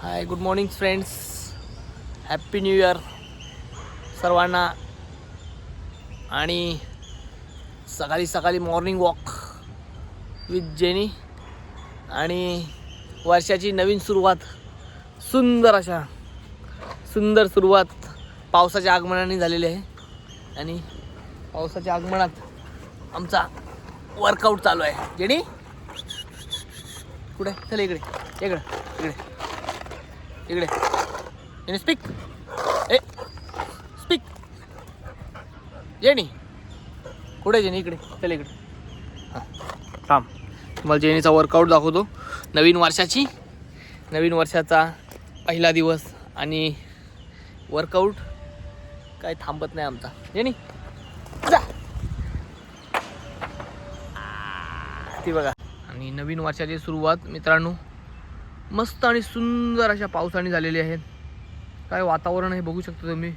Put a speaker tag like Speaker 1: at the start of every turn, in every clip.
Speaker 1: हाय, good morning friends. Happy new year सर्वांना. आणि सकाळी सकाळी मॉर्निंग वॉक विथ जेनी आणि वर्षाची नवीन सुरुवात. सुंदर सुरुवात पावसाच्या आगमनाने झालेली आहे. आणि पावसाच्या आगमनात आमचा वर्कआउट चालू आहे. जेनी कुठे? चल इकडे इकडे इकडे इकडे. Jenny speak. स्पीक. जेनी कुठे? जेनी इकडे चल इकडे. हां थांब, तुम्हाला जेनीचा वर्कआउट दाखवतो. नवीन वर्षाचा पहिला दिवस आणि वर्कआउट काय थांबत नाही आमचा. जेनी जा. ती बघा. आणि नवीन वर्षाची सुरुवात मित्रांनो मस्त आणि सुंदर अशा पावसाने झालेली आहे. काय वातावरण आहे बघू शकता तुम्ही.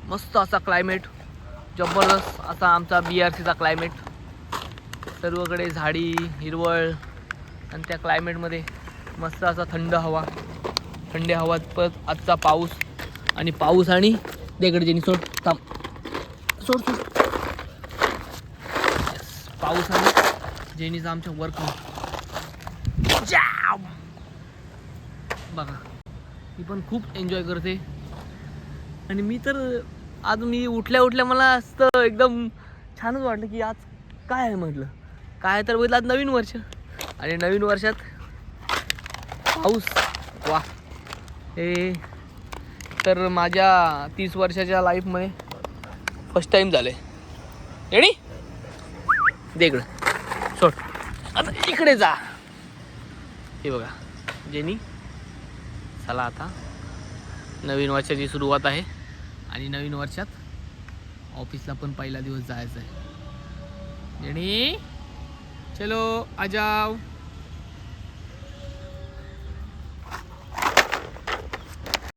Speaker 1: मस्त असा क्लायमेट, जबरदस्त असा आमचा BRCचा क्लायमेट. सर्वकडे झाडी हिरवळ आणि त्या क्लायमेटमध्ये मस्त असा थंड हवा परत आजचा पाऊस आणि देकडे जेनी सोड. थांब सोड. पाऊस आणि जेनीचा आमच्या वर्कआउट बघा. ती पण खूप एन्जॉय करते. आणि मी तर आज उठल्या मला असं एकदम छानच वाटलं की आज काय आहे. म्हटलं काय तर बघितलं आज नवीन वर्ष आणि नवीन वर्षात पाऊस. वा, हे तर माझ्या 30 वर्षाच्या लाईफमध्ये फर्स्ट टाईम झालं आहे. येणी दे इकडं सोड. आता इकडे जा. हे बघा जेनी. चला आता नवीन वर्षाची सुरुवात आहे आणि नवीन वर्षात ऑफिसला पण पहिला दिवस जायचं आहे. जेनी चलो आ जाओ.